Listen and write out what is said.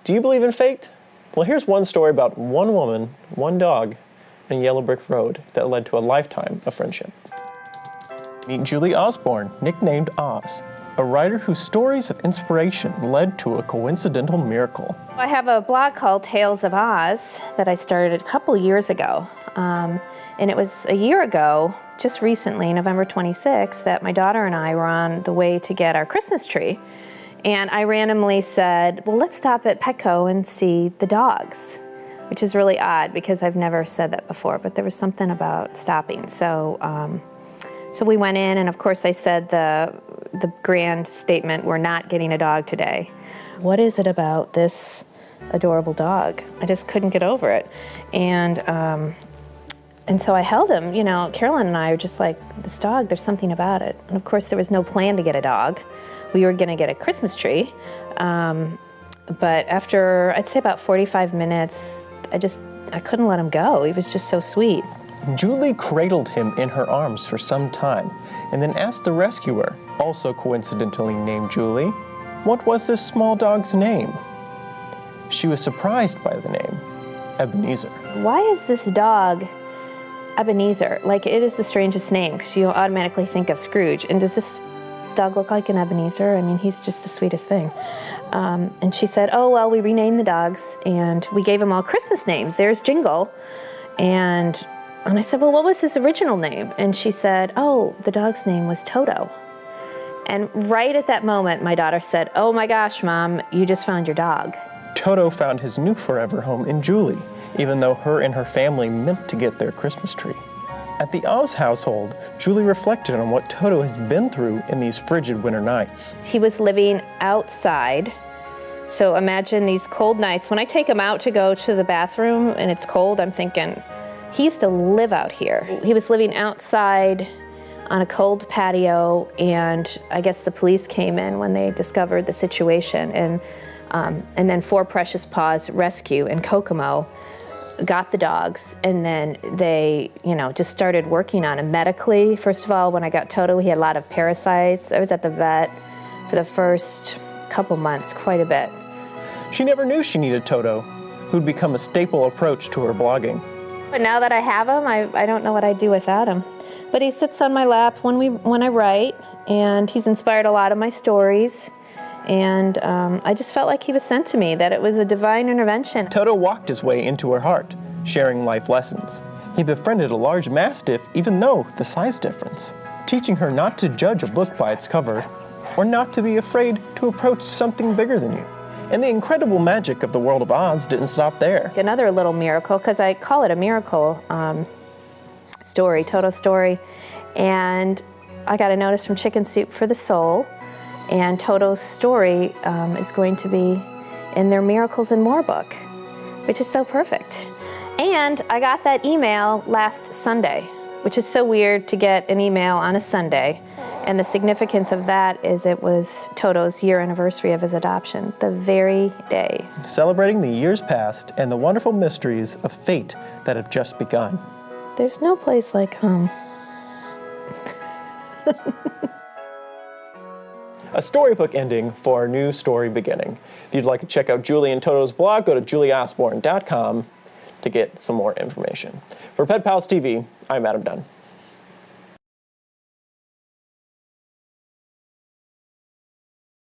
Do you believe in fate? Well, here's one story about one woman, one dog, and a yellow brick road that led to a lifetime of friendship. Meet Julie Osborne, nicknamed Oz, a writer whose stories of inspiration led to a coincidental miracle. I have a blog called Tales of Oz that I started a couple years ago. And it was a year ago, just recently, November 26th, that my daughter and I were on the way to get our Christmas tree. And I randomly said, well, let's stop at Petco and see the dogs, which is really odd because I've never said that before, but there was something about stopping. So we went in, and of course I said the grand statement, we're not getting a dog today. What is it about this adorable dog? I just couldn't get over it. And so I held him. You know, Carolyn and I were just like, this dog, there's something about it. And of course there was no plan to get a dog. We were gonna get a Christmas tree. But after, I'd say about 45 minutes, I couldn't let him go. He was just so sweet. Julie cradled him in her arms for some time and then asked the rescuer, also coincidentally named Julie, what was this small dog's name? She was surprised by the name, Ebenezer. Why is this dog Ebenezer? Like, it is the strangest name because you automatically think of Scrooge. And does this dog look like an Ebenezer? I mean, he's just the sweetest thing. And she said, oh, well, we renamed the dogs and we gave them all Christmas names. There's Jingle. And I said, well, what was his original name? And she said, oh, the dog's name was Toto. And right at that moment, my daughter said, oh my gosh, Mom, you just found your dog. Toto found his new forever home in Julie, even though her and her family meant to get their Christmas tree. At the Oz household, Julie reflected on what Toto has been through in these frigid winter nights. He was living outside. So imagine these cold nights. When I take him out to go to the bathroom and it's cold, I'm thinking, he used to live out here. He was living outside on a cold patio, and I guess the police came in when they discovered the situation, and then For Precious Paws Rescue in Kokomo got the dogs, and then they, just started working on him medically. First of all, when I got Toto, he had a lot of parasites. I was at the vet for the first couple months, quite a bit. She never knew she needed Toto, who'd become a staple approach to her blogging. But now that I have him, I don't know what I'd do without him. But he sits on my lap when I write, and he's inspired a lot of my stories. And I just felt like he was sent to me, that it was a divine intervention. Toto walked his way into her heart, sharing life lessons. He befriended a large mastiff, even though the size difference, teaching her not to judge a book by its cover, or not to be afraid to approach something bigger than you. And the incredible magic of the world of Oz didn't stop there. Another little miracle, because I call it a miracle story, Toto story. And I got a notice from Chicken Soup for the Soul, and Toto's story is going to be in their Miracles and More book, which is so perfect. And I got that email last Sunday, which is so weird to get an email on a Sunday. And the significance of that is it was Toto's year anniversary of his adoption, the very day. Celebrating the years past and the wonderful mysteries of fate that have just begun. There's no place like home. A storybook ending for our new story beginning. If you'd like to check out Julie and Toto's blog, go to julieosborne.com to get some more information. For Pet Pals TV, I'm Adam Dunn.